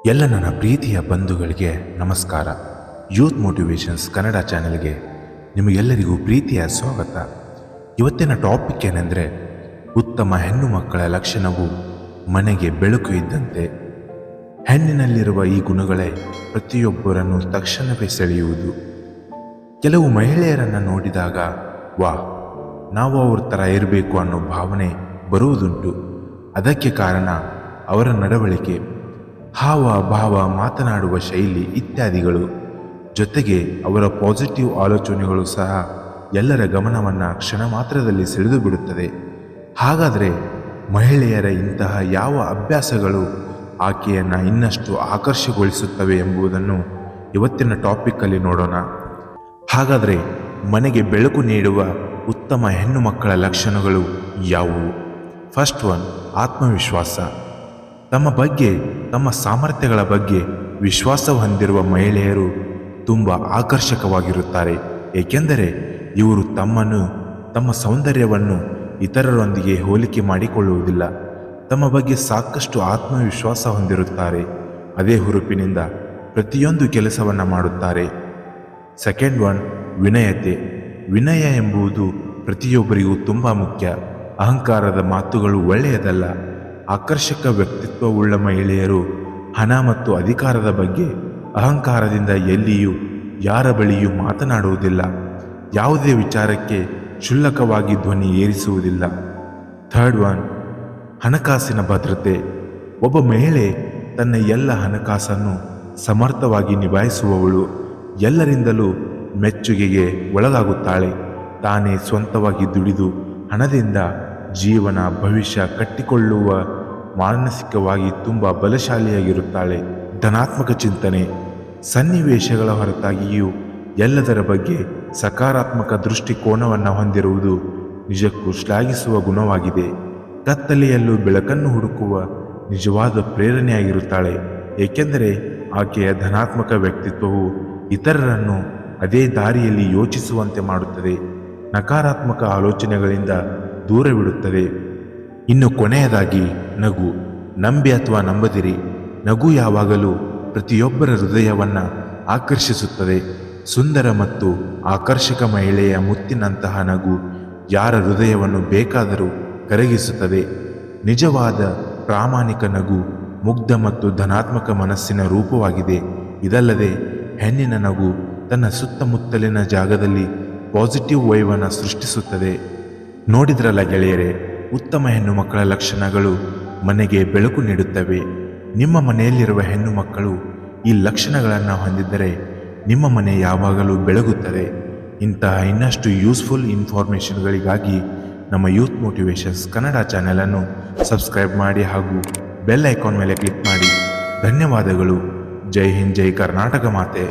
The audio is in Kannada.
ಎಲ್ಲ ನನ್ನ ಪ್ರೀತಿಯ ಬಂಧುಗಳಿಗೆ ನಮಸ್ಕಾರ. ಯೂತ್ ಮೋಟಿವೇಶನ್ಸ್ ಕನ್ನಡ ಚಾನೆಲ್ಗೆ ನಿಮಗೆಲ್ಲರಿಗೂ ಪ್ರೀತಿಯ ಸ್ವಾಗತ. ಇವತ್ತಿನ ಟಾಪಿಕ್ ಏನೆಂದರೆ, ಉತ್ತಮ ಹೆಣ್ಣು ಮಕ್ಕಳ ಲಕ್ಷಣವು ಮನೆಗೆ ಬೆಳಕು ಇದ್ದಂತೆ. ಹೆಣ್ಣಿನಲ್ಲಿರುವ ಈ ಗುಣಗಳೇ ಪ್ರತಿಯೊಬ್ಬರನ್ನು ತಕ್ಷಣವೇ ಸೆಳೆಯುವುದು. ಕೆಲವು ಮಹಿಳೆಯರನ್ನು ನೋಡಿದಾಗ ನಾವು ಅವ್ರ ಥರ ಇರಬೇಕು ಅನ್ನೋ ಭಾವನೆ ಬರುವುದುಂಟು. ಅದಕ್ಕೆ ಕಾರಣ ಅವರ ನಡವಳಿಕೆ, ಹಾವ ಭಾವ, ಮಾತನಾಡುವ ಶೈಲಿ ಇತ್ಯಾದಿಗಳು. ಜೊತೆಗೆ ಅವರ ಪಾಸಿಟಿವ್ ಆಲೋಚನೆಗಳು ಸಹ ಎಲ್ಲರ ಗಮನವನ್ನು ಕ್ಷಣ ಮಾತ್ರದಲ್ಲಿ ಸೆಳೆದು ಬಿಡುತ್ತದೆ. ಹಾಗಾದರೆ ಮಹಿಳೆಯರ ಇಂತಹ ಯಾವ ಅಭ್ಯಾಸಗಳು ಆಕೆಯನ್ನು ಇನ್ನಷ್ಟು ಆಕರ್ಷಗೊಳಿಸುತ್ತವೆ ಎಂಬುದನ್ನು ಇವತ್ತಿನ ಟಾಪಿಕ್ಕಲ್ಲಿ ನೋಡೋಣ. ಹಾಗಾದರೆ ಮನೆಗೆ ಬೆಳಕು ನೀಡುವ ಉತ್ತಮ ಹೆಣ್ಣು ಮಕ್ಕಳ ಲಕ್ಷಣಗಳು ಯಾವುವು? ಫಸ್ಟ್ ಒನ್, ಆತ್ಮವಿಶ್ವಾಸ. ತಮ್ಮ ಬಗ್ಗೆ, ತಮ್ಮ ಸಾಮರ್ಥ್ಯಗಳ ಬಗ್ಗೆ ವಿಶ್ವಾಸ ಹೊಂದಿರುವ ಮಹಿಳೆಯರು ತುಂಬ ಆಕರ್ಷಕವಾಗಿರುತ್ತಾರೆ. ಏಕೆಂದರೆ ಇವರು ತಮ್ಮ ಸೌಂದರ್ಯವನ್ನು ಇತರರೊಂದಿಗೆ ಹೋಲಿಕೆ ಮಾಡಿಕೊಳ್ಳುವುದಿಲ್ಲ. ತಮ್ಮ ಬಗ್ಗೆ ಸಾಕಷ್ಟು ಆತ್ಮವಿಶ್ವಾಸ ಹೊಂದಿರುತ್ತಾರೆ. ಅದೇ ಹುರುಪಿನಿಂದ ಪ್ರತಿಯೊಂದು ಕೆಲಸವನ್ನು ಮಾಡುತ್ತಾರೆ. Second one, ವಿನಯತೆ. ವಿನಯ ಎಂಬುದು ಪ್ರತಿಯೊಬ್ಬರಿಗೂ ತುಂಬ ಮುಖ್ಯ. ಅಹಂಕಾರದ ಮಾತುಗಳು ಒಳ್ಳೆಯದಲ್ಲ. ಆಕರ್ಷಕ ವ್ಯಕ್ತಿತ್ವವುಳ್ಳ ಮಹಿಳೆಯರು ಹಣ ಮತ್ತು ಅಧಿಕಾರದ ಬಗ್ಗೆ ಅಹಂಕಾರದಿಂದ ಎಲ್ಲಿಯೂ ಯಾರ ಬಳಿಯೂ ಮಾತನಾಡುವುದಿಲ್ಲ. ಯಾವುದೇ ವಿಚಾರಕ್ಕೆ ಕ್ಷುಲ್ಲಕವಾಗಿ ಧ್ವನಿ ಏರಿಸುವುದಿಲ್ಲ. ಥರ್ಡ್ ಒನ್, ಹಣಕಾಸಿನ ಭದ್ರತೆ. ಒಬ್ಬ ಮಹಿಳೆ ತನ್ನ ಎಲ್ಲ ಹಣಕಾಸನ್ನು ಸಮರ್ಥವಾಗಿ ನಿಭಾಯಿಸುವವಳು. ಎಲ್ಲರಿಂದಲೂ ಮೆಚ್ಚುಗೆಗೆ ಒಳಗಾಗುತ್ತಾಳೆ. ತಾನೇ ಸ್ವಂತವಾಗಿ ದುಡಿದು ಹಣದಿಂದ ಜೀವನ, ಭವಿಷ್ಯ ಕಟ್ಟಿಕೊಳ್ಳುವ ಮಾನಸಿಕವಾಗಿ ತುಂಬ ಬಲಶಾಲಿಯಾಗಿರುತ್ತಾಳೆ. ಧನಾತ್ಮಕ ಚಿಂತನೆ. ಸನ್ನಿವೇಶಗಳ ಹೊರತಾಗಿಯೂ ಎಲ್ಲದರ ಬಗ್ಗೆ ಸಕಾರಾತ್ಮಕ ದೃಷ್ಟಿಕೋನವನ್ನು ಹೊಂದಿರುವುದು ನಿಜಕ್ಕೂ ಶ್ಲಾಘಿಸುವ ಗುಣವಾಗಿದೆ. ಕತ್ತಲೆಯಲ್ಲೂ ಬೆಳಕನ್ನು ಹುಡುಕುವ ನಿಜವಾದ ಪ್ರೇರಣೆಯಾಗಿರುತ್ತಾಳೆ. ಏಕೆಂದರೆ ಆಕೆಯ ಧನಾತ್ಮಕ ವ್ಯಕ್ತಿತ್ವವು ಇತರರನ್ನು ಅದೇ ದಾರಿಯಲ್ಲಿ ಯೋಚಿಸುವಂತೆ ಮಾಡುತ್ತದೆ. ನಕಾರಾತ್ಮಕ ಆಲೋಚನೆಗಳಿಂದ ದೂರವಿಡುತ್ತದೆ. ಇನ್ನು ಕೊನೆಯದಾಗಿ ನಗು. ನಂಬಿ ಅಥವಾ ನಂಬದಿರಿ, ನಗು ಯಾವಾಗಲೂ ಪ್ರತಿಯೊಬ್ಬರ ಹೃದಯವನ್ನು ಆಕರ್ಷಿಸುತ್ತದೆ. ಸುಂದರ ಮತ್ತು ಆಕರ್ಷಕ ಮಹಿಳೆಯ ಮುತ್ತಿನಂತಹ ನಗು ಯಾರ ಹೃದಯವನ್ನು ಬೇಕಾದರೂ ಕರಗಿಸುತ್ತದೆ. ನಿಜವಾದ ಪ್ರಾಮಾಣಿಕ ನಗು ಮುಗ್ಧ ಮತ್ತು ಧನಾತ್ಮಕ ಮನಸ್ಸಿನ ರೂಪವಾಗಿದೆ. ಇದಲ್ಲದೆ ಹೆಣ್ಣಿನ ನಗು ತನ್ನ ಸುತ್ತಮುತ್ತಲಿನ ಜಾಗದಲ್ಲಿ ಪಾಸಿಟಿವ್ ವೈವನ್ನು ಸೃಷ್ಟಿಸುತ್ತದೆ. ನೋಡಿದ್ರಲ್ಲ ಗೆಳೆಯರೇ, ಉತ್ತಮ ಹೆಣ್ಣು ಮಕ್ಕಳ ಲಕ್ಷಣಗಳು ಮನೆಗೆ ಬೆಳಕು ನೀಡುತ್ತವೆ. ನಿಮ್ಮ ಮನೆಯಲ್ಲಿರುವ ಹೆಣ್ಣು ಮಕ್ಕಳು ಈ ಲಕ್ಷಣಗಳನ್ನು ಹೊಂದಿದ್ದರೆ ನಿಮ್ಮ ಮನೆ ಯಾವಾಗಲೂ ಬೆಳಗುತ್ತದೆ. ಇಂತಹ ಇನ್ನಷ್ಟು ಯೂಸ್ಫುಲ್ ಇನ್ಫಾರ್ಮೇಷನ್ಗಳಿಗಾಗಿ ನಮ್ಮ ಯೂತ್ ಮೋಟಿವೇಶನ್ಸ್ ಕನ್ನಡ ಚಾನೆಲನ್ನು ಸಬ್ಸ್ಕ್ರೈಬ್ ಮಾಡಿ ಹಾಗೂ ಬೆಲ್ ಐಕಾನ್ ಮೇಲೆ ಕ್ಲಿಕ್ ಮಾಡಿ. ಧನ್ಯವಾದಗಳು. ಜೈ ಹಿಂದ್, ಜೈ ಕರ್ನಾಟಕ ಮಾತೆ.